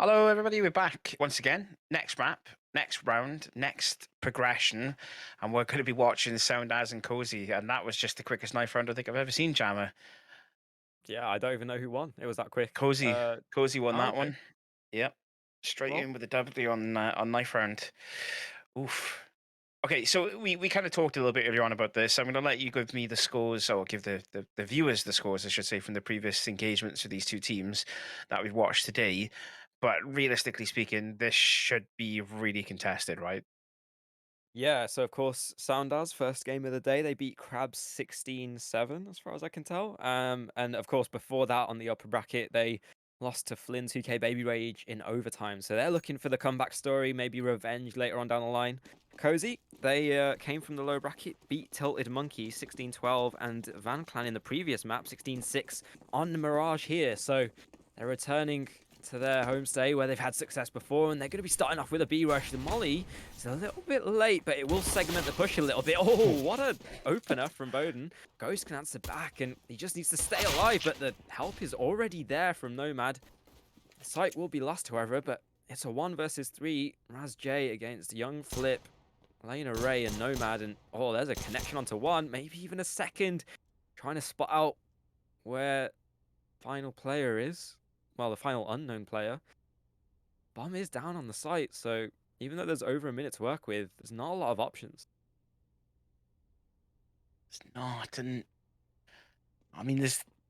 Hello, everybody. We're back once again. Next map, next round, next progression, and we're going to be watching Sound As and Cozy. And that was just the quickest knife round I think I've ever seen, Jammer. Yeah, I don't even know who won. It was that quick. Cozy, Cozy won Oh, that okay. one. Yep, straight Well, in with a W on knife round. Oof. Okay, so we kind of talked a little bit earlier on about this. I'm going to let you give me the scores, or give the viewers the scores, I should say, from the previous engagements for these two teams that we've watched today. But realistically speaking, this should be really contested, right? yeah, so of course, Soundaz, first game of the day, they beat Crabs 16-7, as far as I can tell. And of course, before that, on the upper bracket, they lost to Flynn 2K Baby Rage in overtime. So they're looking for the comeback story, maybe revenge later on down the line. Cozy, they came from the low bracket, beat Tilted Monkey 16-12, and Van Clan in the previous map 16-6 on Mirage here. So they're returning to their homestay where they've had success before, and they're going to be starting off with a B rush. The Molly is a little bit late, but it will segment the push a little bit. Oh, what a opener from Bowden. Ghost can answer back, and he just needs to stay alive, but the help is already there from Nomad. The site will be lost, however, but it's a 1 versus 3. Raz J against Young Flip, Lane Ray, and Nomad, and oh, there's a connection onto one, maybe even a second. Trying to spot out where final player is. Well, the final unknown player. Bomb is down on the site, so even though there's over a minute to work with, there's not a lot of options. It's not, and I mean,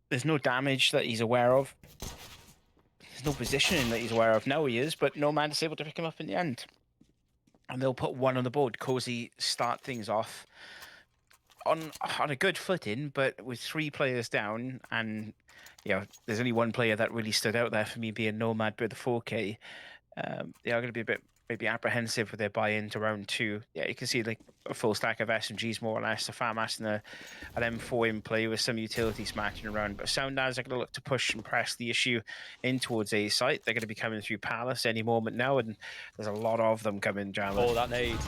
there's no damage that he's aware of. There's no positioning that he's aware of. Now he is, but no man is able to pick him up in the end. And they'll put one on the board. Cozy start things off on a good footing, but with three players down, and there's only one player that really stood out there for me, being Nomad with the 4K. They are going to be a bit maybe apprehensive with their buy-in to round two. Yeah, you can see like a full stack of SMGs more or less, a FAMAS and an M4 in play with some utility smacking around. But Soundaz are going to look to push and press the issue in towards A site. They're going to be coming through Palace any moment now, and there's a lot of them coming, Jammer. Oh, that nade.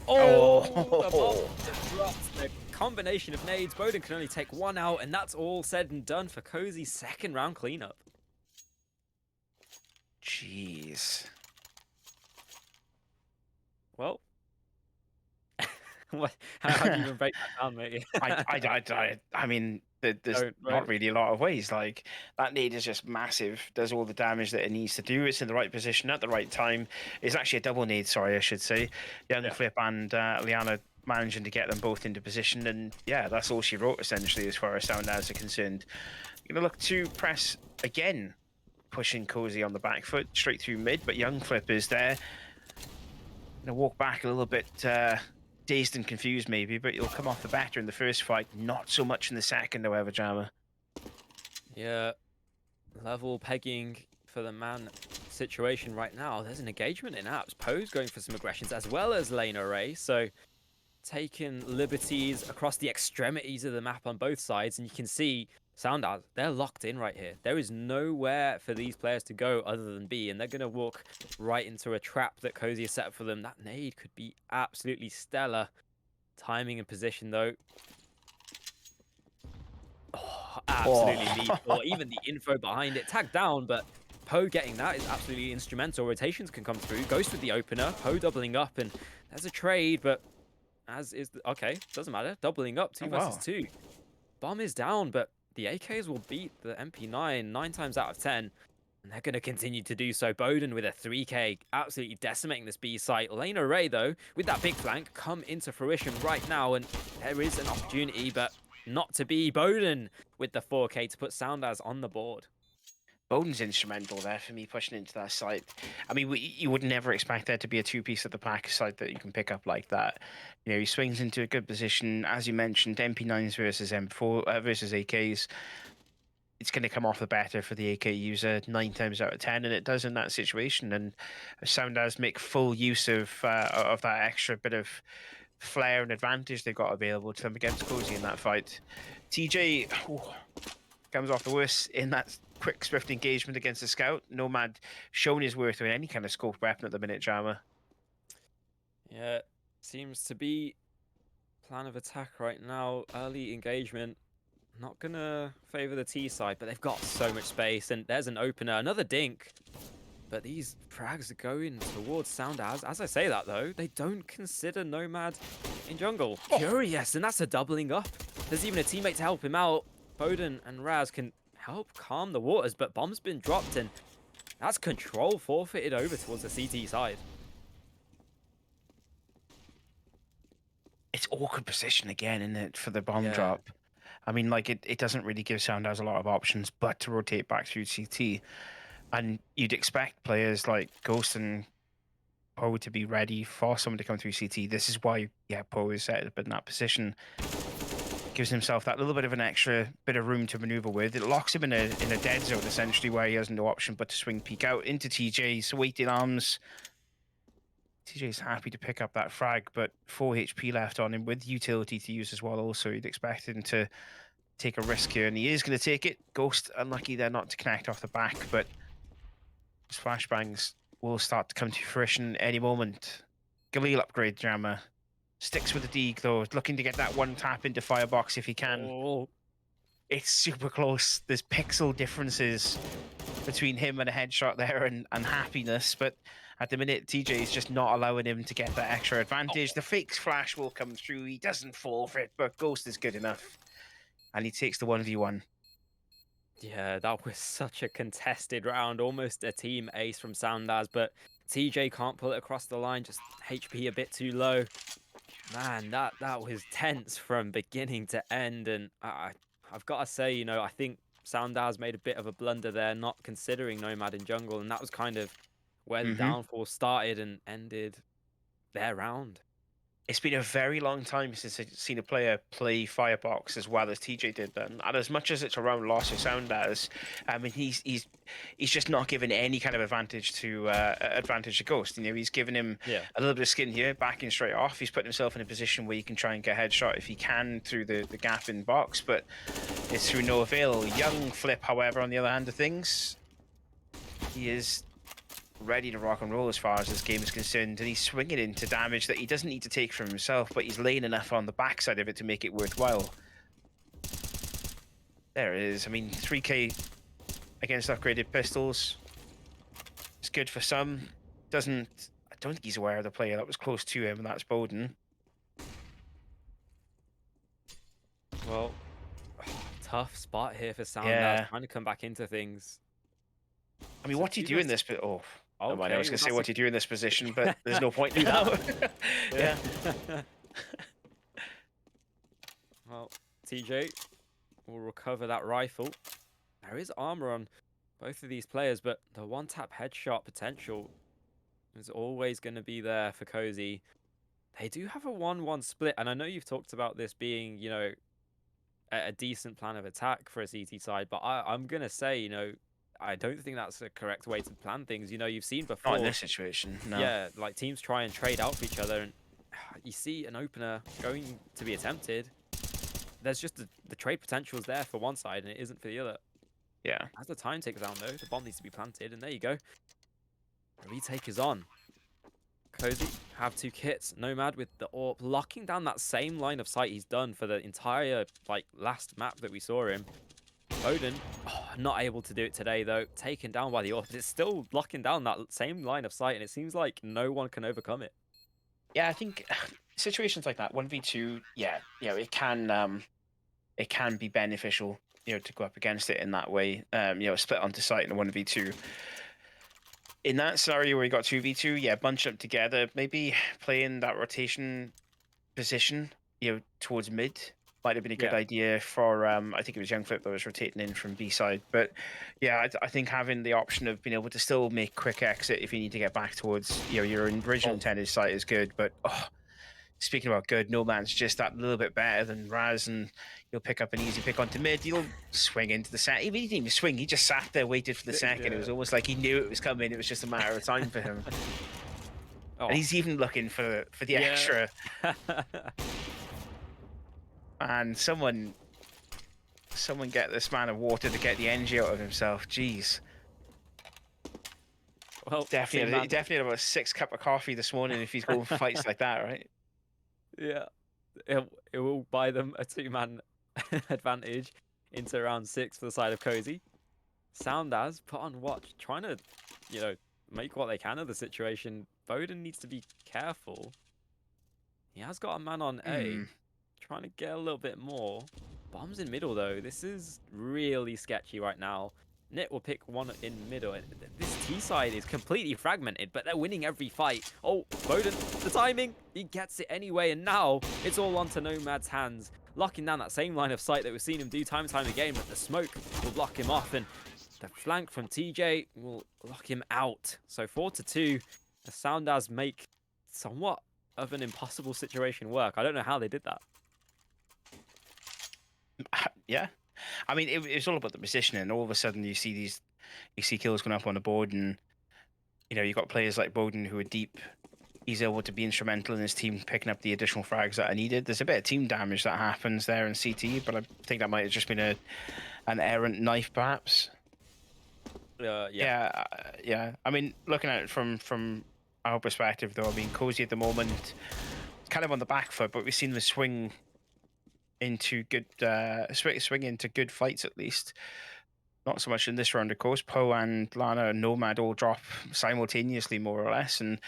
Oh, the bomb Oh, just drops. The combination of nades. Bowden can only take one out, and that's all said and done for Cozy's second round cleanup. jeez. Well, what? How do you even break that down, mate? I mean, there's Don't, not right? really a lot of ways. Like that nade is just massive. Does all the damage that it needs to do. It's in the right position at the right time. It's actually a double nade. Sorry, I should say. Young Yeah. Flip and Liana managing to get them both into position, and yeah, that's all she wrote essentially as far as sound as are concerned. Gonna look to press again, pushing Cozy on the back foot straight through mid, but Young Flip is there. Gonna walk back a little bit. Dazed and confused maybe, but you'll come off the better in the first fight, not so much in the second, however, Jammer. Yeah. Level pegging for the man situation right now. There's an engagement in apps. Poe's going for some aggressions as well as lane array. So taking liberties across the extremities of the map on both sides, and you can see Soundaz, they're locked in right here. There is nowhere for these players to go other than B, and they're going to walk right into a trap that Cozy has set up for them. That nade could be absolutely stellar. Timing and position, though. Oh, absolutely lethal. Oh, Even the info behind it, tagged down, but Poe getting that is absolutely instrumental. Rotations can come through. Ghost with the opener. Poe doubling up, and there's a trade, but as is the, okay, doesn't matter. Doubling up, oh 2 versus wow. 2. Bomb is down, but the AKs will beat the MP9 9 times out of 10. And they're going to continue to do so. Bowden with a 3K, absolutely decimating this B site. Lane Array, though, with that big flank, come into fruition right now. And there is an opportunity, but not to be. Bowden with the 4K to put Soundaz on the board. Bowden's instrumental there for me pushing into that site. I mean, you would never expect there to be a two-piece at the pack site that you can pick up like that. You know, he swings into a good position. As you mentioned, MP9s versus M4 versus AKs. It's going to come off the better for the AK user 9 times out of 10, and it does in that situation. And Soundaz make full use of that extra bit of flair and advantage they got available to them against Cozy in that fight. TJ comes off the worst in that quick swift engagement against the scout. Nomad showing his worth with any kind of scoped weapon at the minute, Drama. Yeah, seems to be plan of attack right now. Early engagement. Not gonna favor the T side, but they've got so much space, and there's an opener. Another dink. But these frags are going towards Soundaz. As I say that, though, they don't consider Nomad in jungle. Curious, and that's a doubling up. There's even a teammate to help him out. Foden and Raz can help calm the waters, but bomb's been dropped, and that's control forfeited over towards the CT side. It's awkward position again, isn't it, for the bomb Yeah. drop? I mean, like, it doesn't really give Soundhouse a lot of options but to rotate back through CT. And you'd expect players like Ghost and Poe to be ready for someone to come through CT. This is why, yeah, Poe is set up in that position. Gives himself that little bit of an extra bit of room to maneuver with. It locks him in a dead zone, essentially, where he has no option but to swing peek out into TJ's waiting arms. TJ's happy to pick up that frag, but 4 HP left on him with utility to use as well. Also, you'd expect him to take a risk here, and he is going to take it. Ghost, unlucky there not to connect off the back, but his flashbangs will start to come to fruition any moment. Galil upgrade Jammer. Sticks with the Deeg, though, looking to get that one tap into Firebox if he can. Oh. It's super close. There's pixel differences between him and a headshot there and happiness, but at the minute, TJ is just not allowing him to get that extra advantage. The fake flash will come through. He doesn't fall for it, but Ghost is good enough. And he takes the 1v1. Yeah, that was such a contested round, almost a team ace from Soundaz, but TJ can't pull it across the line, just HP a bit too low. Man, that was tense from beginning to end, and I've got to say, I think Soundaz made a bit of a blunder there, not considering Nomad in jungle, and that was kind of where the downfall started and ended their round. It's been a very long time since I've seen a player play Firebox as well as TJ did then. And as much as it's a round loss of Soundaz, I mean, he's just not given any kind of advantage to Ghost. He's given him a little bit of skin here, backing straight off. He's putting himself in a position where he can try and get a headshot if he can through the gap in box, but it's through no avail. Young Flip, however, on the other hand of things, he is ready to rock and roll as far as this game is concerned, and he's swinging into damage that he doesn't need to take from himself, but he's laying enough on the backside of it to make it worthwhile. There it is. I mean, 3k against upgraded pistols. It's good for some. I don't think he's aware of the player that was close to him, and that's Bowden. Well, tough spot here for Soundaz, trying to come back into things. I mean, what do you do in this? Oh, okay, I was going to say what do you do in this position, but there's no point now. Yeah. Well, TJ will recover that rifle. There is armor on both of these players, but the one-tap headshot potential is always going to be there for Cozy. They do have a 1-1 split, and I know you've talked about this being, a decent plan of attack for a CT side, but I'm going to say, I don't think that's a correct way to plan things. You've seen before. Not in this situation, no. Yeah, like teams try and trade out for each other, and you see an opener going to be attempted. There's just the trade potential is there for one side, and it isn't for the other. Yeah. As the time ticks down, though, the bomb needs to be planted, and there you go. The retake is on. Cozy have 2 kits. Nomad with the AWP, locking down that same line of sight he's done for the entire last map that we saw him. Foden, not able to do it today, though. Taken down by the AWP. It's still locking down that same line of sight, and it seems like no one can overcome it. Yeah, I think situations like that, 1v2, it can be beneficial, to go up against it in that way. Split onto site in a 1v2. In that scenario where you got 2v2, bunch up together, maybe playing that rotation position, towards mid might have been a good idea for, I think it was Young Flip that was rotating in from B side. But yeah, I think having the option of being able to still make quick exit if you need to get back towards, your original intended site is good. But speaking about good, Nomad's just that little bit better than Raz, and he'll pick up an easy pick onto mid. He'll swing into the set. He didn't even swing. He just sat there, waited for the second. It was almost like he knew it was coming. It was just a matter of time for him. And he's even looking for the extra. And someone get this man of water to get the energy out of himself. Jeez. Well, definitely had about 6 cups of coffee this morning if he's going for fights like that, right? Yeah, it will buy them a 2-man advantage into round 6 for the side of Cozy. Soundaz put on watch, trying to, make what they can of the situation. Bowden needs to be careful. He has got a man on A, Hmm. trying to get a little bit more. Bombs in middle, though. This is really sketchy right now. Nit will pick one in middle. This T side is completely fragmented, but they're winning every fight. Oh, Bowden, the timing. He gets it anyway, and now it's all onto Nomad's hands. Locking down that same line of sight that we've seen him do time and time again, but the smoke will block him off, and the flank from TJ will lock him out. So 4-2, the Soundaz make somewhat of an impossible situation work. I don't know how they did that. Yeah, I mean, it's all about the positioning. All of a sudden, you see kills going up on the board, and you've got players like Bowden who are deep. He's able to be instrumental in his team picking up the additional frags that are needed. There's a bit of team damage that happens there in CT, but I think that might have just been an errant knife, perhaps. Yeah. Yeah. I mean, looking at it from our perspective, though, I mean, Cozy at the moment, kind of on the back foot, but we've seen them swing into good fights at least. Not so much in this round, of course. Poe and Lana and Nomad all drop simultaneously, more or less, and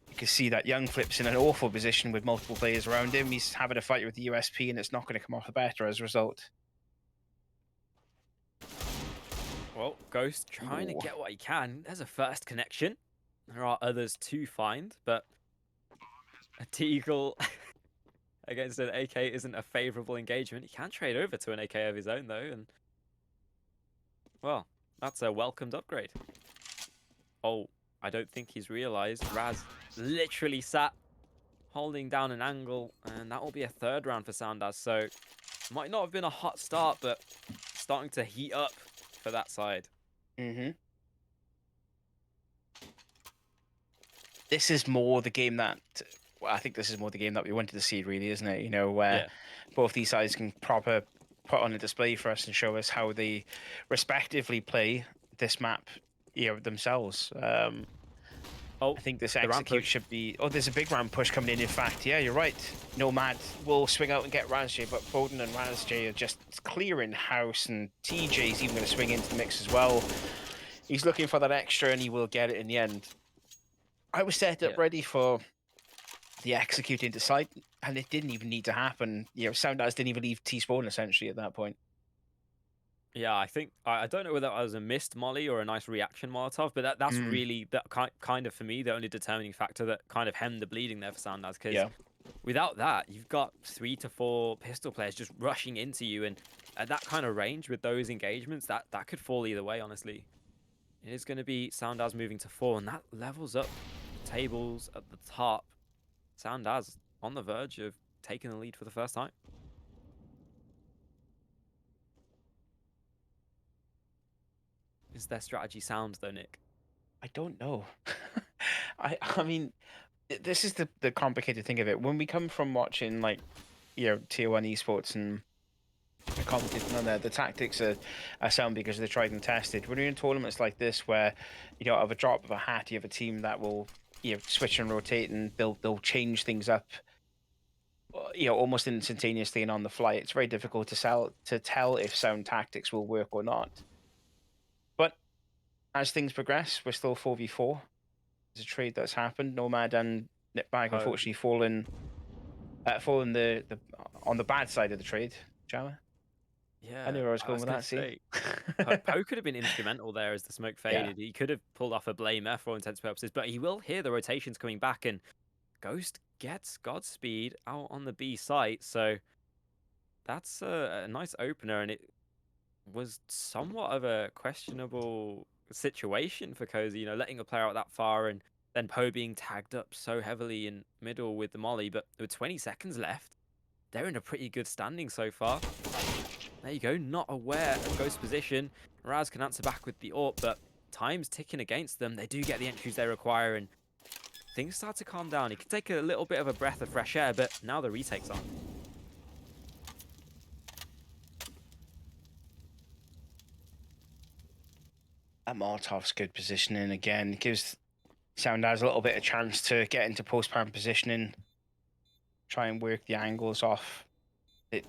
you can see that Young Flip's in an awful position with multiple players around him. He's having a fight with the USP, and it's not going to come off the better as a result. Well, Ghost trying to Ooh. get what he can. There's a first connection. There are others to find, but a Deagle against an AK isn't a favorable engagement. He can trade over to an AK of his own, though, and well, that's a welcomed upgrade. Oh, I don't think he's realized Raz literally sat holding down an angle, and that will be a third round for Soundaz. So might not have been a hot start, but starting to heat up for that side. Mm-hmm. This is more the game that, well, I think this is more the game that we wanted to see, really, isn't it? Where Yeah. both these sides can proper put on a display for us and show us how they respectively play this map, themselves. Oh, I think this the ramp execute push. should be. Oh, there's a big ramp push coming in. In fact, yeah, you're right. Nomad will swing out and get Razj, but Bowden and Razj are just clearing house, and TJ's even going to swing into the mix as well. He's looking for that extra, and he will get it in the end. I was set up Yeah. ready for the execute into sight, and it didn't even need to happen. Soundaz didn't even leave T-spawn essentially at that point. Yeah, I think I don't know whether that was a missed molly or a nice reaction Molotov, but that's Mm, really that kind of for me the only determining factor that kind of hemmed the bleeding there for Soundaz. Because yeah. without that, you've got 3 to 4 pistol players just rushing into you, and at that kind of range with those engagements, that could fall either way. Honestly, it is going to be Soundaz moving to 4, and that levels up tables at the top. Soundaz on the verge of taking the lead for the first time. Is their strategy sound though, Nick? I don't know. I mean, this is the complicated thing of it. When we come from watching tier one esports and commentating on there, the tactics are sound because they're tried and tested. When you're in tournaments like this, where out of a drop of a hat, you have a team that will switch and rotate, and they'll change things up, almost instantaneously and on the fly. It's very difficult to tell if sound tactics will work or not. But as things progress, we're still 4v4. There's a trade that's happened. Nomad and Nitbag Oh, unfortunately fallen the on the bad side of the trade. Jama, I knew yeah. where I was I going was with going that. to See, say, Poe could have been instrumental there as the smoke yeah, faded. He could have pulled off a blame F for all intents and purposes, but he will hear the rotations coming back, and Ghost gets Godspeed out on the B site. So that's a nice opener, and it was somewhat of a questionable situation for Cozy, letting a player out that far, and then Poe being tagged up so heavily in middle with the molly. But with 20 seconds left, they're in a pretty good standing so far. There you go, not aware of Ghost's position. Raz can answer back with the AWP, but time's ticking against them. They do get the entries they require, and things start to calm down. He can take a little bit of a breath of fresh air, but now the retake's on. that Molotov's good positioning again. Gives Soundaz a little bit of chance to get into post-pan positioning, try and work the angles off it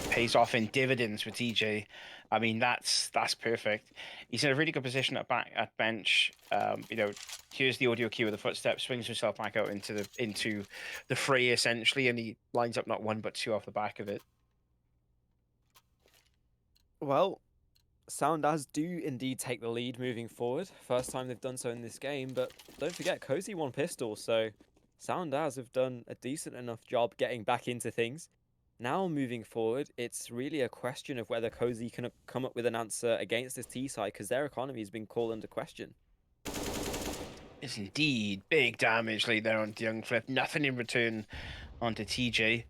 pays off in dividends for TJ. I mean, that's perfect. He's in a really good position at back at bench. Here's the audio cue of the footsteps, swings himself back out into the fray essentially, and he lines up not one but two off the back of it. Well, Soundaz do indeed take the lead moving forward. First time they've done so in this game, but don't forget, Cozy won pistol, so Soundaz have done a decent enough job getting back into things. Now moving forward, it's really a question of whether Cozy can come up with an answer against this T side, because their economy has been called into question. It's indeed big damage laid there on Young Flip. Nothing in return onto TJ.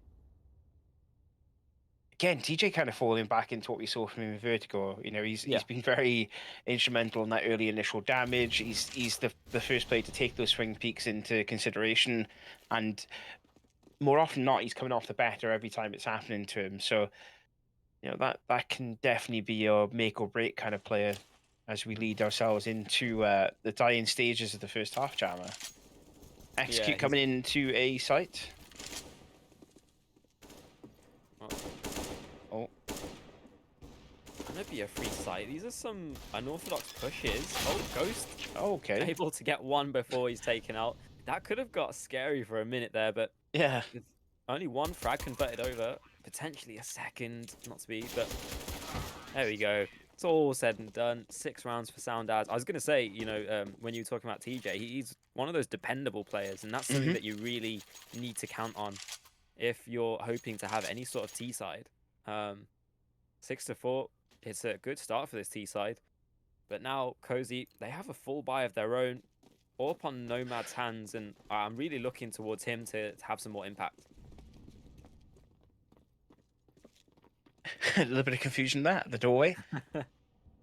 Again, TJ kind of falling back into what we saw from him in Vertigo. He's been very instrumental in that early initial damage. He's the first player to take those swing peaks into consideration, and more often than not, he's coming off the better every time it's happening to him. So, that can definitely be a make or break kind of player as we lead ourselves into the dying stages of the first half, Jammer. Yeah, Execute coming into a site. Oh, gonna be a free site. These are some unorthodox pushes. Oh, Ghost okay. able to get one before he's taken out. That could have got scary for a minute there, but Yeah. with only one frag converted over, potentially a second, not to be, but there we go. It's all said and done. 6 rounds for Soundaz. I was going to say, when you were talking about TJ, he's one of those dependable players, and that's something that you really need to count on if you're hoping to have any sort of T side. 6-4, it's a good start for this T side. But now, Cozy, they have a full buy of their own, all upon Nomad's hands, and I'm really looking towards him to have some more impact. A little bit of confusion there. The doorway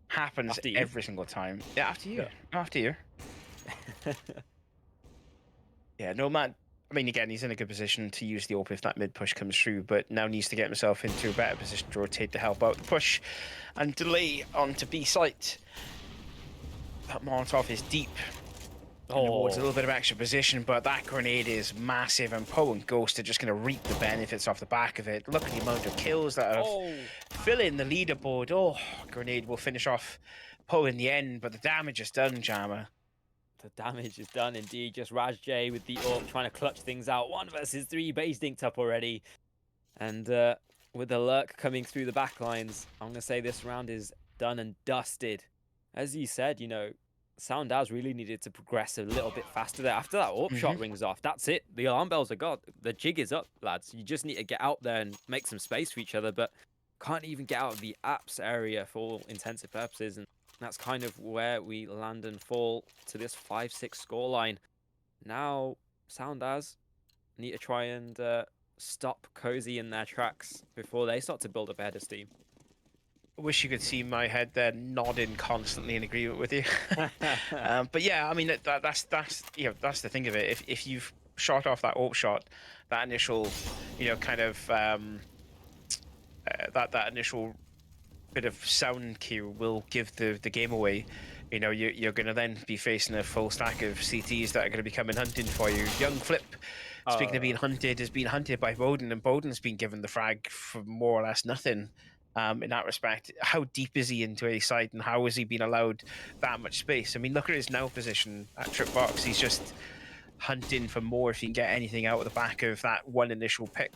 happens After you. every single time. Yeah, after you. Yeah. After you. Yeah, Nomad. I mean, again, he's in a good position to use the AWP if that mid push comes through, but now needs to get himself into a better position to rotate to help out the push and delay onto B site. That Molotov is deep and awards a little bit of extra position, but that grenade is massive, and Poe and Ghost are just going to reap the benefits off the back of it. Look at the amount of kills that have fill in the leaderboard. Oh, grenade will finish off Poe in the end, but the damage is done, Jammer. The damage is done indeed. Just Raj J with the AWP trying to clutch things out. 1 versus 3, base dinked up already. And with the lurk coming through the back lines, I'm going to say this round is done and dusted. As you said, Soundaz really needed to progress a little bit faster there. After that AWP shot rings off, that's it. The alarm bells are gone. The jig is up, lads. You just need to get out there and make some space for each other, but can't even get out of the apps area for all intensive purposes. And that's kind of where we land and fall to this 5-6 scoreline. Now, Soundaz need to try and stop Cozy in their tracks before they start to build up a head of steam. I wish you could see my head there nodding constantly in agreement with you. But yeah, I mean that's the thing of it. If you've shot off that AWP shot, that initial, kind of that initial bit of sound cue will give the game away. You're going to then be facing a full stack of CTs that are going to be coming hunting for you. Young Flip, speaking of being hunted, has been hunted by Bowden, and Bowden's been given the frag for more or less nothing. In that respect, how deep is he into a side, and how has he been allowed that much space? I mean, look at his now position at trip box. He's just hunting for more if he can get anything out of the back of that one initial pick.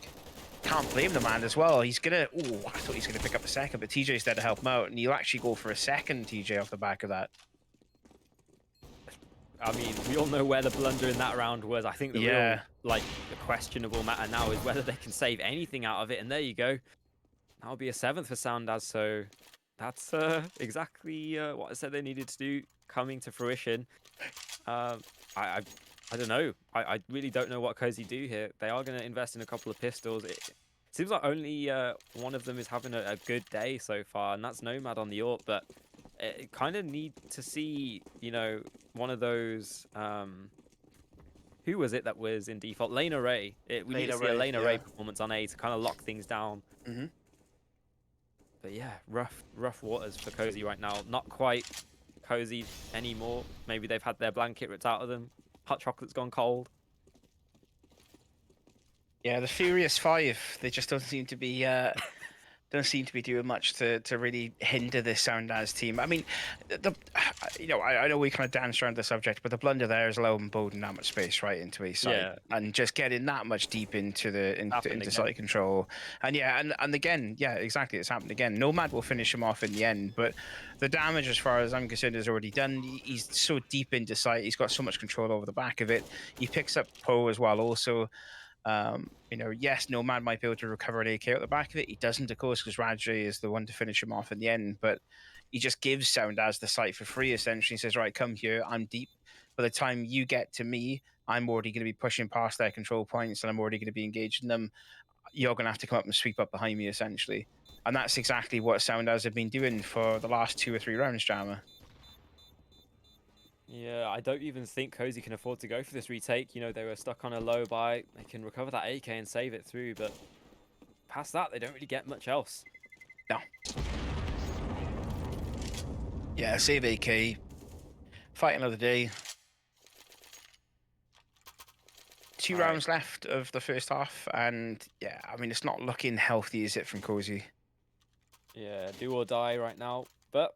Can't blame the man as well. He's gonna. Oh, I thought he was gonna pick up a second, but TJ's there to help him out, and he'll actually go for a second TJ off the back of that. I mean, we all know where the blunder in that round was. I think the real, the questionable matter now is whether they can save anything out of it. And there you go. That'll be a 7th for Soundaz. So that's exactly what I said they needed to do coming to fruition. I don't know. I really don't know what Cozy do here. They are going to invest in a couple of pistols. It seems like only one of them is having a good day so far, and that's Nomad on the AWP. But it kind of need to see, one of those. Who was it that was in default? Lane Array. We need to see a Lane Array performance on A to kind of lock things down. But yeah, rough waters for Cozy right now. Not quite Cozy anymore. Maybe they've had their blanket ripped out of them. Hot chocolate's gone cold. Yeah, the Furious Five. They just don't seem to be doing much to really hinder this Sounders team. I mean, I know we kind of danced around the subject, but the blunder there is allowing Bowden that much space right into his side, Yeah, and just getting that much deep into happened into again. site control. And yeah, and again, yeah, exactly, it's happened again. Nomad will finish him off in the end, but the damage, as far as I'm concerned, is already done. He's so deep into site. He's got so much control over the back of it. He picks up Poe as well, also. Yes, Nomad might be able to recover an AK at the back of it. He doesn't, of course, because Rajay is the one to finish him off in the end. But he just gives Sound as the site for free, essentially. He says, right, come here. I'm deep. By the time you get to me, I'm already going to be pushing past their control points and I'm already going to be engaging them. You're going to have to come up and sweep up behind me, essentially. And that's exactly what Sound as have been doing for the last 2 or 3 rounds, Jammer. Yeah, I don't even think Cozy can afford to go for this retake. You know, they were stuck on a low buy. They can recover that AK and save it through, but past that, they don't really get much else. No. Yeah, save AK. Fight another day. Two All right. rounds left of the first half, and yeah, I mean, it's not looking healthy, is it, from Cozy? Yeah, do or die right now, but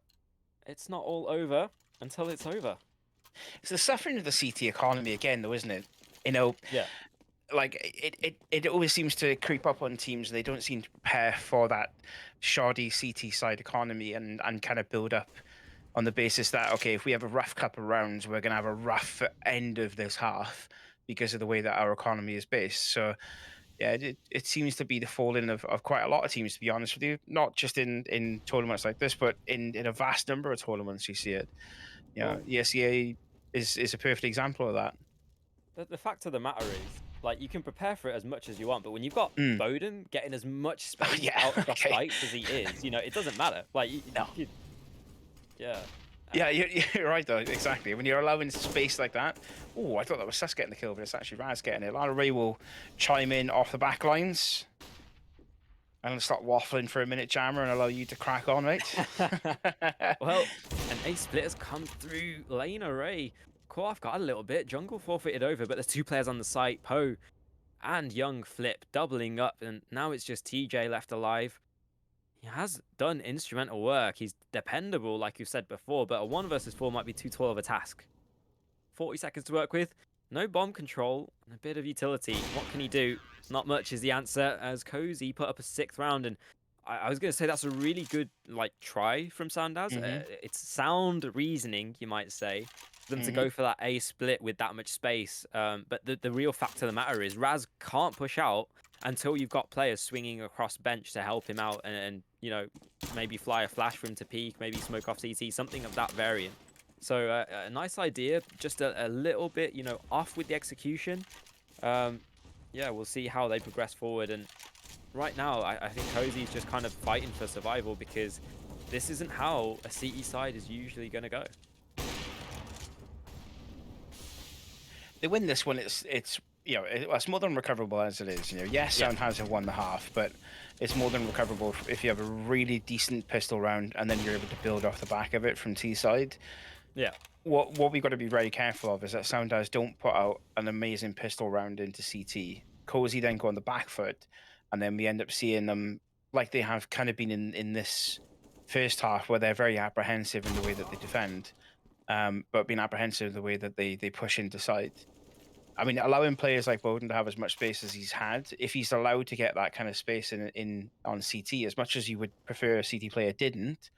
it's not all over until it's over. It's the suffering of the CT economy again, though, isn't it? You know, Yeah. like it always seems to creep up on teams. They don't seem to prepare for that shoddy CT side economy and kind of build up on the basis that, okay, if we have a rough couple of rounds, we're going to have a rough end of this half because of the way that our economy is based. So yeah, it seems to be the falling of quite a lot of teams, to be honest with you. Not just in tournaments like this, but in a vast number of tournaments you see it. Well, ESEA is a perfect example of that. the fact of the matter is, like, you can prepare for it as much as you want, but when you've got Mm. Bowden getting as much Oh, space yeah, out across okay. sites as he is, you know, it doesn't matter. Like, you No. could, yeah. Yeah, you're right, though. Exactly. When you're allowing space like that. Oh, I thought that was Sus getting the kill, but it's actually Raz getting it. Lara Ray will chime in off the back lines. I'm going to stop waffling for a minute, Jammer, and allow you to crack on, right? Well, an ace split has come through lane array. Caught off guard a little bit. Jungle forfeited over, but there's two players on the site. Poe and Young Flip doubling up, and now it's just TJ left alive. He has done instrumental work. He's dependable, like you said before, but a 1 versus 4 might be too tall of a task. 40 seconds to work with. No bomb control and a bit of utility. What can he do? Not much is the answer, as Cozy put up a 6th round. And I was going to say that's a really good try from Sandaz. hmm It's sound reasoning, you might say, for them to hmm go for that A split with that much space. But the real fact of the matter is Raz can't push out until you've got players swinging across bench to help him out and maybe fly a flash for him to peek, maybe smoke off CT, something of that variant. So a nice idea, just a little bit, off with the execution. Yeah, we'll see how they progress forward. And right now, I think Cozy's just kind of fighting for survival because this isn't how a CE side is usually going to go. They win this one. It's more than recoverable as it is. Yes, Yeah, Sound has won the half, but it's more than recoverable if you have a really decent pistol round and then you're able to build off the back of it from T side. yeah, What we've got to be very careful of is that Soundhouse don't put out an amazing pistol round into CT. Cozy then go on the back foot, and then we end up seeing them like they have kind of been in this first half, where they're very apprehensive in the way that they defend, but being apprehensive in the way that they push into side. I mean, allowing players like Bowden to have as much space as he's had, if he's allowed to get that kind of space in on CT, as much as you would prefer a CT player didn't,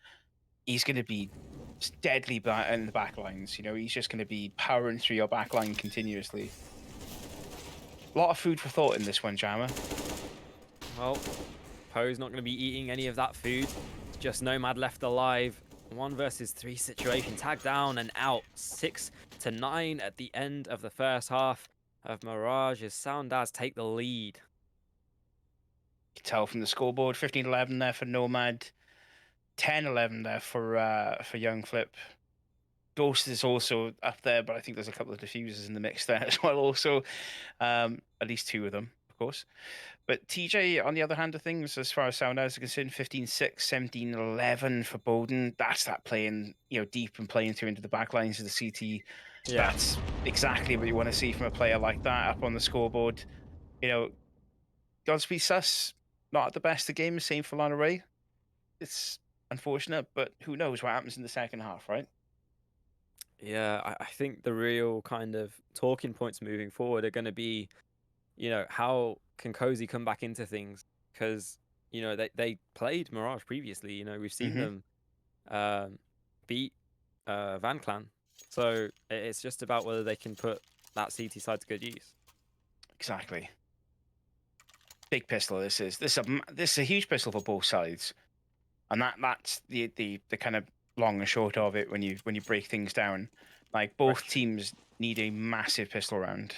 he's going to be deadly in the back lines. He's just going to be powering through your back line continuously. A lot of food for thought in this one, Jammer. well, Poe's not going to be eating any of that food. It's just Nomad left alive. 1 versus 3 situation. Tag down and out. 6 to 9 at the end of the first half of Mirage as Soundaz take the lead. You can tell from the scoreboard, 15-11 there for Nomad, 10-11 there for Young Flip. Ghost is also up there, but I think there's a couple of diffusers in the mix there as well also. At least 2 of them, of course. But TJ, on the other hand of things, as far as Sound is concerned, 15-6, 17-11 for Bowden. That's that playing, deep and playing through into the back lines of the CT. Yeah. That's exactly what you want to see from a player like that up on the scoreboard. You know, Godspeed Sus, not at the best of games, same for Lana Ray. It's unfortunate, but who knows what happens in the second half, right? Yeah, I think the real kind of talking points moving forward are going to be, how can Cozy come back into things? Because, they played Mirage previously. We've seen Hmm. them um, beat Van Clan. So it's just about whether they can put that CT side to good use. Exactly. Big pistol. This is a huge pistol for both sides, and that's the kind of long and short of it when you break things down. Like Very both true. teams need a massive pistol round.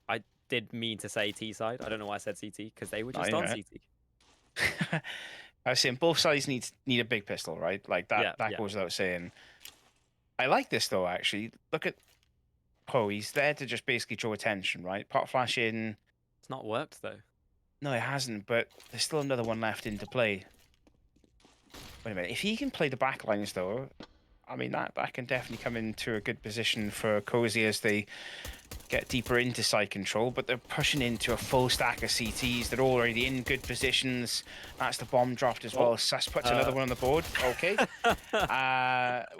I did mean to say T side. I don't know why I said CT because they were I just on know CT. it. I was saying both sides need a big pistol, right? Like that Yeah, that yeah. goes without saying. I like this though, actually. Look at Poe. He's there to just basically draw attention, right? Pot flash in. It's not worked though. No, it hasn't, but there's still another one left into play. Wait a minute. If he can play the backlines though, I mean that can definitely come into a good position for Cozy as they get deeper into side control, but they're pushing into a full stack of CTs. They're already in good positions. That's the bomb dropped as Oh, well. Sus puts another uh, one on the board. Okay.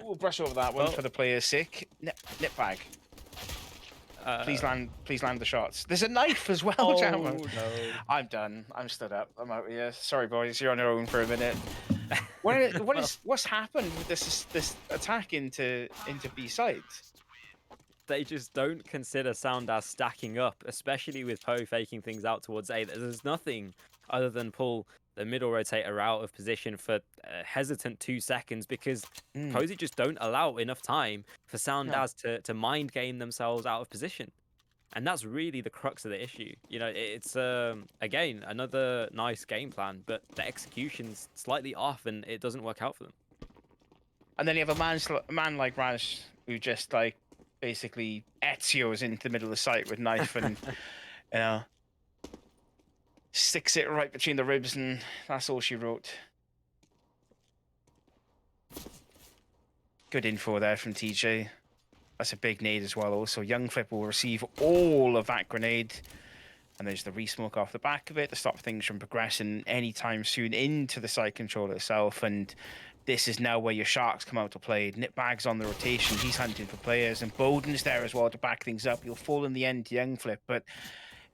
We'll brush over that one well, for the player's sake. Nip bag. uh, Please land the shots. There's a knife as well, Jamo. oh no. I'm done. I'm stood up. I'm out here. Sorry, boys. You're on your own for a minute. Well, What's happened with this attack into B sides? they just don't consider sound as stacking up, especially with Poe faking things out towards A. There's nothing other than pull the middle rotator out of position for a hesitant 2 seconds because Mm, Cozy just don't allow enough time for Sound no. as to mind game themselves out of position. And that's really the crux of the issue. It's again another nice game plan, but the execution's slightly off and it doesn't work out for them. And then you have a man like Raj who just like basically Ezio's into the middle of the site with knife and you know sticks it right between the ribs, and that's all she wrote. Good info there from TJ. That's a big nade as well. Also, Young Flip will receive all of that grenade. And there's the resmoke off the back of it to stop things from progressing anytime soon into the side controller itself. And this is now where your sharks come out to play. Nitbag's on the rotation. He's hunting for players. And Bowden's there as well to back things up. He'll fall in the end to Young Flip. But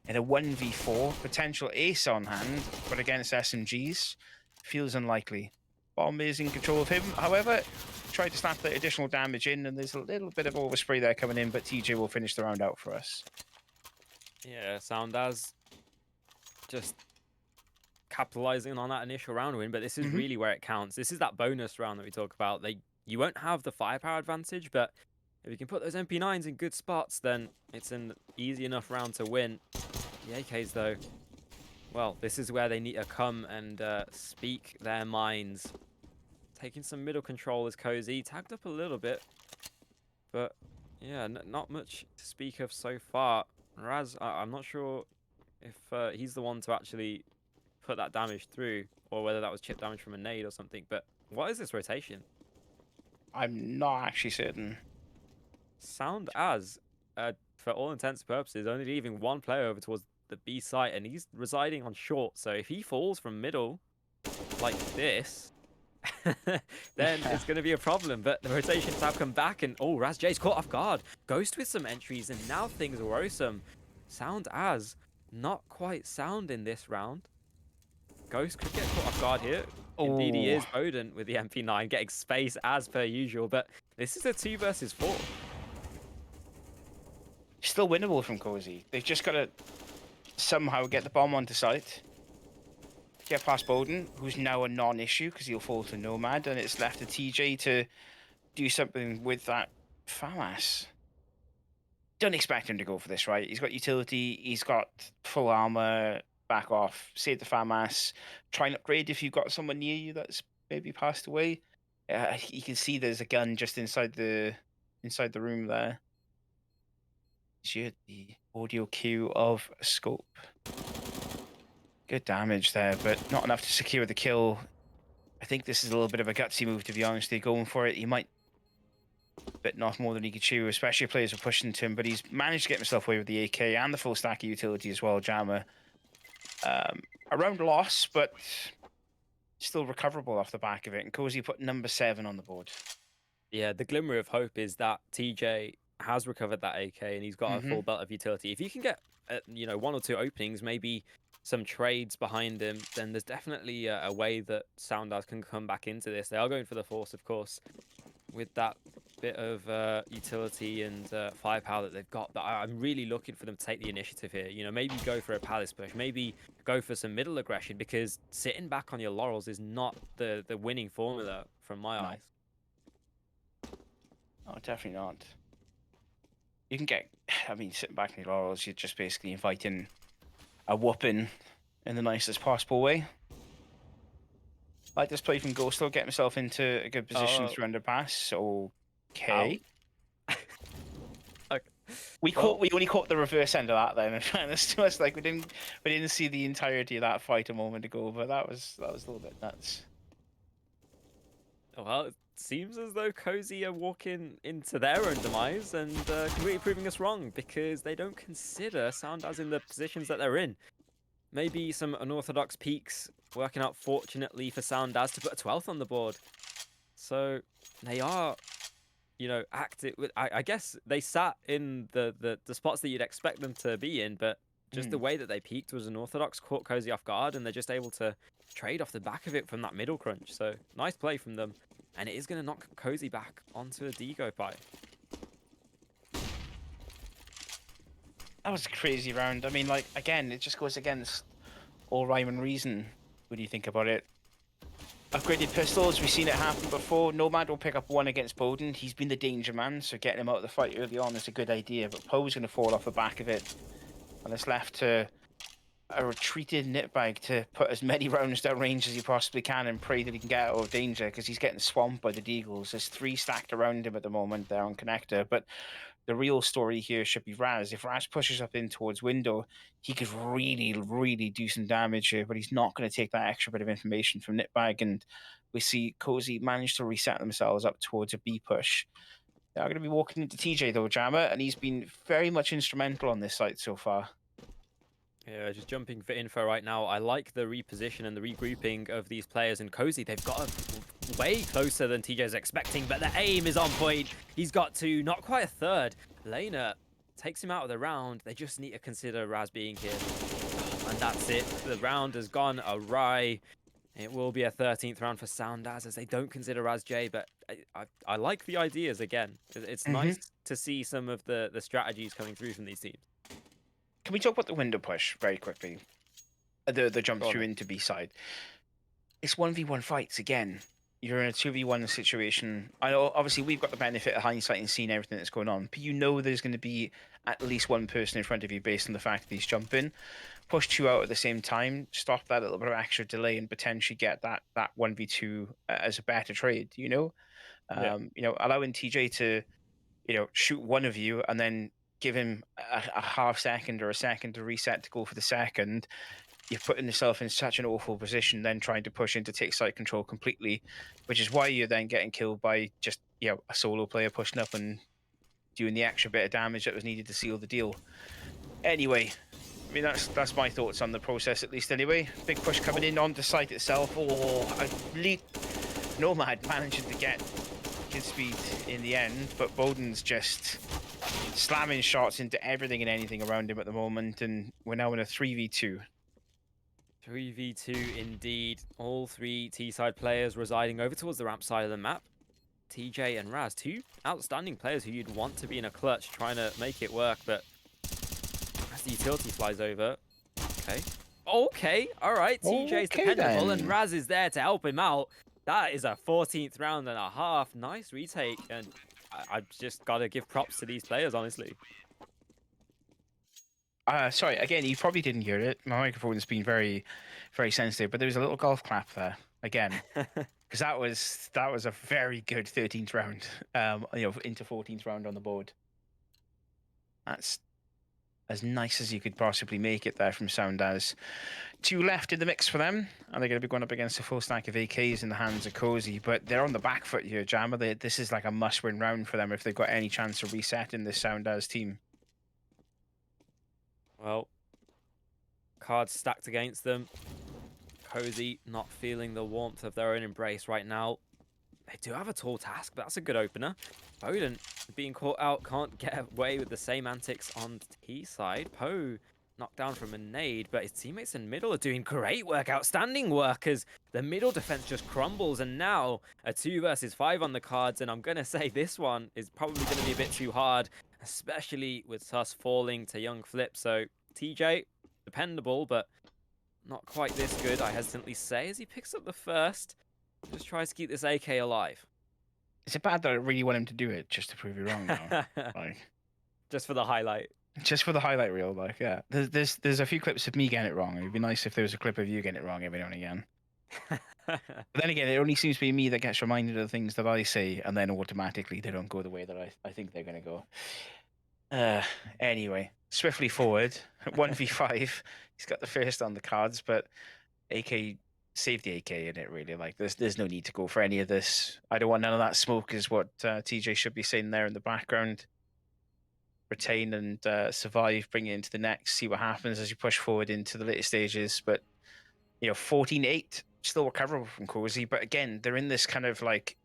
in a 1v4, potential ace on hand, but against SMGs, feels unlikely. Bomb is in control of him. However, tried to snap the additional damage in, and there's a little bit of overspray there coming in, but TJ will finish the round out for us. Yeah, Sound as just capitalizing on that initial round win, but this is Mm-hmm. really where it counts. This is that bonus round that we talk about. You won't have the firepower advantage, but if you can put those MP9s in good spots, then it's an easy enough round to win. The AKs though, well, this is where they need to come and speak their minds. Taking some middle control as Cozy, tagged up a little bit, but yeah, not much to speak of so far. Raz, I'm not sure if he's the one to actually put that damage through, or whether that was chip damage from a nade or something. But what is this rotation? I'm not actually certain. Sound as, for all intents and purposes, only leaving one player over towards the B site, and he's residing on short. So if he falls from middle like this, then it's going to be a problem. But the rotations have come back, and oh, Raz J's caught off guard. Ghost with some entries, and now things are awesome. Sound as not quite sound in this round. Ghost could get caught off guard here. Indeed, he Oh, is. Bowden with the MP9 getting space as per usual, but this is a 2 versus 4. still winnable from Cozy. They've just got to somehow get the bomb onto site. Get past Bowden, who's now a non-issue because he'll fall to Nomad, and it's left to TJ to do something with that FAMAS. Don't expect him to go for this, right? He's got utility, he's got full armor, back off, save the FAMAS, try and upgrade if you've got someone near you that's maybe passed away. You can see there's a gun just inside the room there. The audio cue of scope. Good damage there, but not enough to secure the kill. I think this is a little bit of a gutsy move, to be honest. They're going for it. He might bitten off more than he could chew, especially if players are pushing to him, but he's managed to get himself away with the AK and the full stack of utility as well, Jammer. A round loss, but still recoverable off the back of it. And Cozy put number 7 on the board. Yeah, the glimmer of hope is that TJ has recovered that AK and he's got a full belt of utility. If you can get, one or two openings, maybe some trades behind him, then there's definitely a way that Soundhouse can come back into this. They are going for the Force, of course, with that bit of utility and firepower that they've got. But I'm really looking for them to take the initiative here. Maybe go for a palace push, maybe go for some middle aggression, because sitting back on your laurels is not the winning formula from my No. eyes. Oh, definitely not. You can get, I mean, sitting back in your laurels, you're just basically inviting a whooping in the nicest possible way. Like this play from Ghostal, get himself into a good position through underpass. Okay. Okay. We only caught the reverse end of that then, in fairness to us. Like we didn't see the entirety of that fight a moment ago, but that was a little bit nuts. Well, it seems as though Cozy are walking into their own demise and completely proving us wrong, because they don't consider Soundhouse in the positions that they're in. Maybe some unorthodox peaks working out fortunately for Soundhouse to put a 12th on the board. So they are, active. I guess they sat in the spots that you'd expect them to be in, but just the way that they peaked was unorthodox, caught Cozy off guard, and they're just able to trade off the back of it from that middle crunch. So nice play from them. And it is going to knock Cozy back onto a Dego pie. That was a crazy round. I mean, like, again, it just goes against all rhyme and reason when you think about it. Upgraded pistols, we've seen it happen before. Nomad will pick up 1 against Bowden. He's been the danger man, so getting him out of the fight early on is a good idea. But Poe's going to fall off the back of it. And it's left to a retreated Nitbag to put as many rounds down range as he possibly can and pray that he can get out of danger, because he's getting swamped by the Deagles. There's 3 stacked around him at the moment there on Connector. But the real story here should be Raz. If Raz pushes up in towards window, he could really, really do some damage here, but he's not going to take that extra bit of information from Nitbag. And we see Cozy manage to reset themselves up towards a B push. They are going to be walking into TJ though, Jammer, and he's been very much instrumental on this site so far. Yeah, just jumping for info right now. I like the reposition and the regrouping of these players. And Cozy, they've got way closer than TJ's expecting, but the aim is on point. He's got to not quite a third. Lena takes him out of the round. They just need to consider Raz being here. And that's it. The round has gone awry. It will be a 13th round for Soundhouse as they don't consider Raz J, but I like the ideas again. It's nice to see some of the strategies coming through from these teams. Can we talk about the window push very quickly? The jump through into B side. It's 1v1 fights again. You're in a 2v1 situation. I know, obviously, we've got the benefit of hindsight and seeing everything that's going on, but you know there's going to be at least one person in front of you based on the fact that he's jumping. Push 2 out at the same time, stop that little bit of extra delay, and potentially get that 1v2 as a better trade. Allowing TJ to shoot one of you and then give him a half second or a second to reset to go for the second. You're putting yourself in such an awful position, then trying to push in to take site control completely, which is why you're then getting killed by just a solo player pushing up and doing the extra bit of damage that was needed to seal the deal. Anyway, I mean that's my thoughts on the process, at least. Anyway, big push coming in onto site itself. Nomad managing to get good speed in the end, but Bowden's just slamming shots into everything and anything around him at the moment, and we're now in a 3v2. 3v2 indeed. All 3 T-side players residing over towards the ramp side of the map. TJ and Raz, 2 outstanding players who you'd want to be in a clutch trying to make it work, but as the utility flies over. Okay, alright, TJ's dependable and Raz is there to help him out. That is a 14th round and a half. Nice retake, and I've just got to give props to these players, honestly. Sorry, again, you probably didn't hear it. My microphone's been very, very sensitive, but there was a little golf clap there again, because that was a very good 13th round, into 14th round on the board. That's as nice as you could possibly make it there from Soundhouse. 2 left in the mix for them, and they're going to be going up against a full stack of AKs in the hands of Cozy, but they're on the back foot here, Jammer. This is like a must-win round for them if they've got any chance of resetting this Soundhouse team. Well, cards stacked against them. Cozy not feeling the warmth of their own embrace right now. They do have a tall task, but that's a good opener. Bowden being caught out, can't get away with the same antics on T side. Poe knocked down from a nade, but his teammates in middle are doing great work, outstanding work, as the middle defense just crumbles. And now a 2 versus 5 on the cards, and I'm going to say this one is probably going to be a bit too hard, especially with Sus falling to Young Flip. So TJ, dependable, but not quite this good, I hesitantly say, as he picks up the first. Just tries to keep this AK alive. Is it bad that I really want him to do it just to prove you wrong now? Like, Just for the highlight. just for the highlight reel, like, yeah. There's a few clips of me getting it wrong. It'd be nice if there was a clip of you getting it wrong every now and again. But then again, it only seems to be me that gets reminded of the things that I say, and then automatically they don't go the way that I think they're going to go. Anyway, swiftly forward, 1v5. He's got the first on the cards, but AK save the AK in it, really. Like, there's no need to go for any of this. I don't want none of that smoke, is what TJ should be saying there in the background. Retain and survive, bring it into the next, see what happens as you push forward into the later stages. But, 14-8, still recoverable from Cozy. But again, they're in this kind of like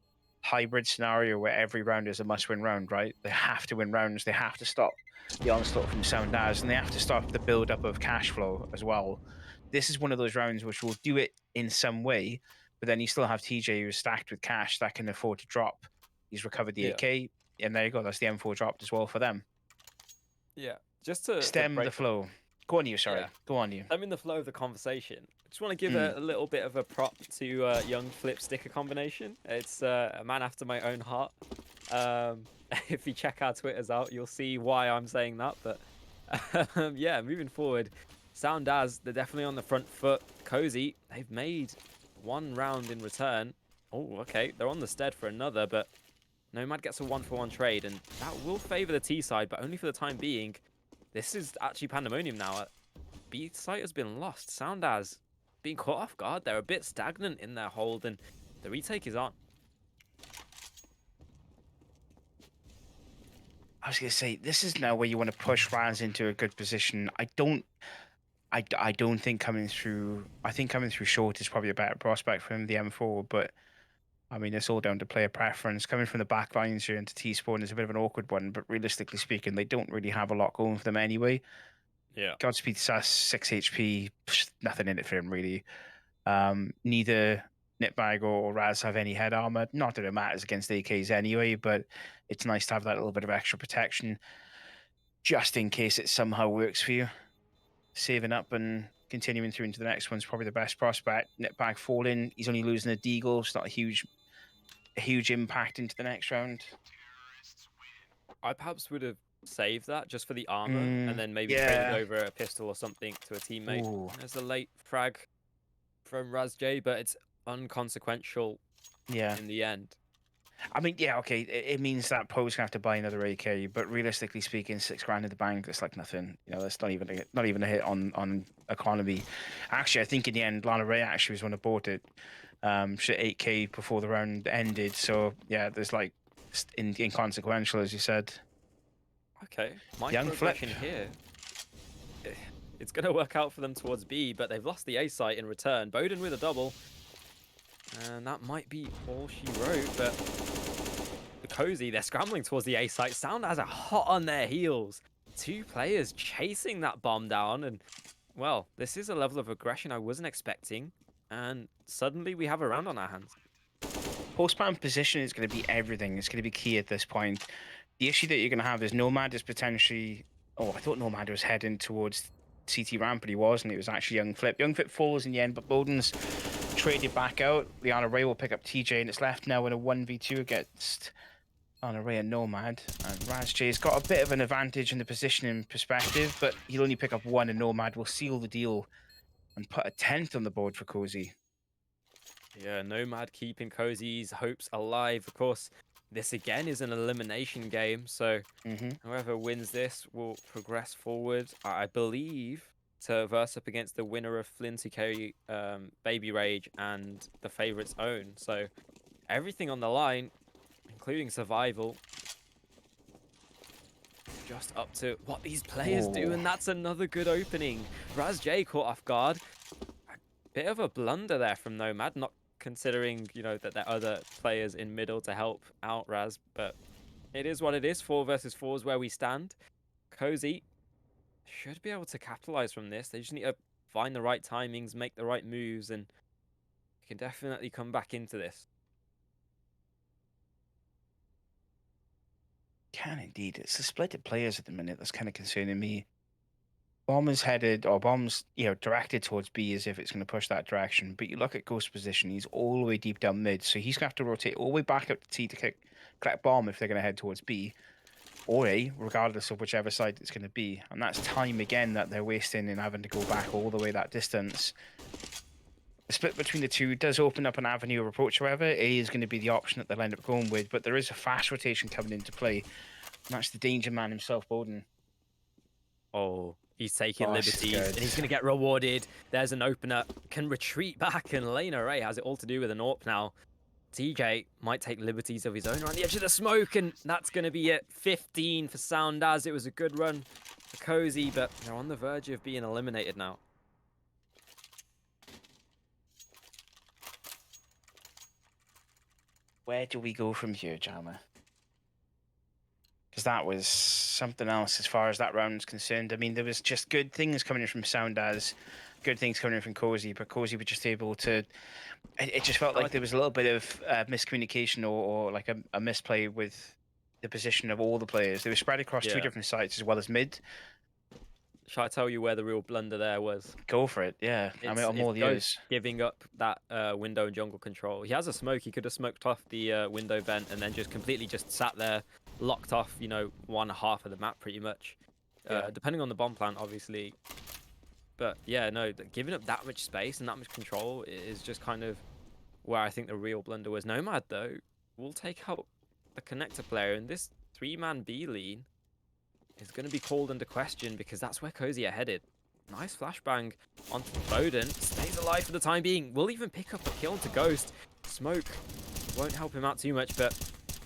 hybrid scenario where every round is a must-win round, right? They have to win rounds. They have to stop the onslaught from Sound As, and they have to stop the build-up of cash flow as well. This is one of those rounds which will do it in some way, but then you still have TJ who's stacked with cash that can afford to drop. He's recovered the AK, and there you go. That's the M4 dropped as well for them. Yeah, just to Stem break the flow. Go on, you. Sorry. Go on, you. I'm in the flow of the conversation. I just want to give a little bit of a prop to Young Flip sticker combination. It's a man after my own heart. If you check our Twitters out, you'll see why I'm saying that. But yeah, moving forward, Sound As, they're definitely on the front foot. Cozy, they've made one round in return. Oh, okay, they're on the stead for another, but Nomad gets a 1-for-1 trade, and that will favor the T side, but only for the time being. This is actually pandemonium now. B site has been lost. Sound As being caught off guard. They're a bit stagnant in their hold, and the retake is on. I was going to say, this is now where you want to push Raz into a good position. I don't think coming through. I think coming through short is probably a better prospect for him, the M4. But I mean, it's all down to player preference. Coming from the back lines here into T-Spawn is a bit of an awkward one. But realistically speaking, they don't really have a lot going for them anyway. Yeah. Godspeed Sus, 6 HP, nothing in it for him really. Neither Nitbag or Raz have any head armor. Not that it matters against AKs anyway, but it's nice to have that little bit of extra protection just in case it somehow works for you. Saving up and continuing through into the next one's probably the best prospect. Nitbag falling, he's only losing a deagle. It's not a huge impact into the next round. I perhaps would have saved that just for the armor and then maybe traded over a pistol or something to a teammate. Ooh. There's a late frag from Raz J, but it's unconsequential in the end. I mean, yeah, okay, it means that Poe's gonna have to buy another AK, but realistically speaking, $6,000 in the bank, it's like nothing. That's not even a hit on economy. Actually, I think in the end, Lana Ray actually was one that bought it. She 8K before the round ended, so yeah, there's like inconsequential, as you said. Okay, Young Flip here. It's going to work out for them towards B, but they've lost the A site in return. Bowden with a double. And that might be all she wrote, but the Cozy, they're scrambling towards the A site. Sound As are hot on their heels. 2 players chasing that bomb down, and, well, this is a level of aggression I wasn't expecting, and suddenly we have a round on our hands. Post-plant position is going to be everything. It's going to be key at this point. The issue that you're going to have is Nomad is potentially... Oh, I thought Nomad was heading towards CT ramp, but he wasn't. It was actually Young Flip. Young Flip falls in the end, but Bowden's traded back out. Liana Ray will pick up TJ, and it's left now in a 1v2 against Liana Ray and Nomad. And Raz J's got a bit of an advantage in the positioning perspective, but he'll only pick up 1, and Nomad will seal the deal and put a 10th on the board for Cozy. Yeah, Nomad keeping Cozy's hopes alive. Of course, this again is an elimination game, so whoever wins this will progress forward, I believe, to verse up against the winner of Flynn 2K Baby Rage and the favorites own. So everything on the line, including survival. just up to what these players do, Oh, and that's another good opening. Raz J caught off guard. A bit of a blunder there from Nomad, not considering, that there are other players in middle to help out Raz, but it is what it is. 4 versus 4 is where we stand. Cozy should be able to capitalize from this. They just need to find the right timings, make the right moves, and can definitely come back into this. can indeed. It's the split of players at the minute that's kind of concerning me. Bomb's headed, or Bomb's, directed towards B as if it's going to push that direction. But you look at Ghost's position, he's all the way deep down mid, so he's going to have to rotate all the way back up to T to collect Bomb if they're going to head towards B, or A, regardless of whichever side it's going to be. And that's time again that they're wasting in having to go back all the way that distance. The split between the two does open up an avenue of approach, however. A is going to be the option that they'll end up going with, but there is a fast rotation coming into play. And that's the danger man himself, Bowden. Oh, he's taking Oh, this is liberties, good. and he's going to get rewarded. There's an opener, can retreat back, and Lena Ray has it all to do with an AWP now. TJ might take liberties of his own around the edge of the smoke, and that's going to be it. 15 for Sound As. It was a good run for Cozy, but they're on the verge of being eliminated now. Where do we go from here, Jama? Because that was something else as far as that round's concerned. I mean, there was just good things coming in from Sound As, good things coming in from Cozy, but Cozy was just able to... It just felt like there was a little bit of miscommunication or like a misplay with the position of all the players. They were spread across two different sites as well as mid. Shall I tell you where the real blunder there was? Go for it, yeah. I'm all ears. Giving up that window and jungle control. He has a smoke. He could have smoked off the window vent and then just completely just sat there, locked off, one half of the map pretty much. Depending on the bomb plant, obviously. But yeah, no, giving up that much space and that much control is just kind of where I think the real blunder was. Nomad, though, will take out the connector player, and this 3-man B lean is going to be called into question because that's where Cozy are headed. Nice flashbang onto Bowden. Stays alive for the time being. Will even pick up a kill to Ghost. Smoke won't help him out too much, but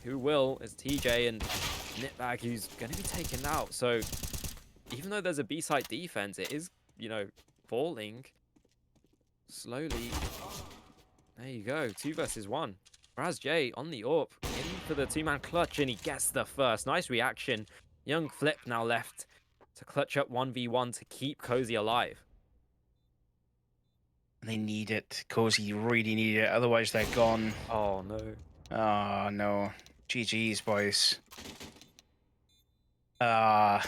who will is TJ and Nitbag, who's going to be taken out. So even though there's a B-side defense, it is, falling slowly. There you go. 2 versus 1. Raz J on the AWP, in for the 2-man clutch, and he gets the first. Nice reaction. Young Flip now left to clutch up 1v1 to keep Cozy alive. They need it. Cozy really need it. Otherwise, they're gone. Oh, no. Oh, no. GG's, boys. The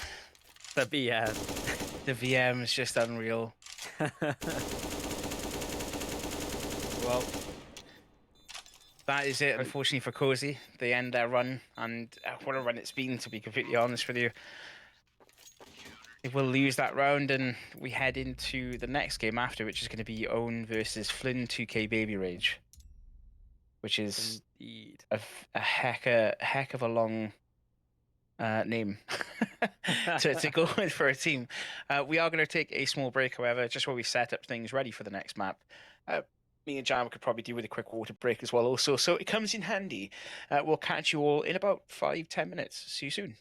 VM. The VM is just unreal. Well, that is it, unfortunately, for Cozy. They end their run, and what a run it's been, to be completely honest with you. They will lose that round, and we head into the next game after, which is going to be Own versus Flynn 2K Baby Rage, which is indeed a heck of a long name to go with for a team. We are going to take a small break, however, just while we set up things ready for the next map. Me and Jam could probably do with a quick water break as well also, so it comes in handy. We'll catch you all in about 5-10 minutes. See you soon.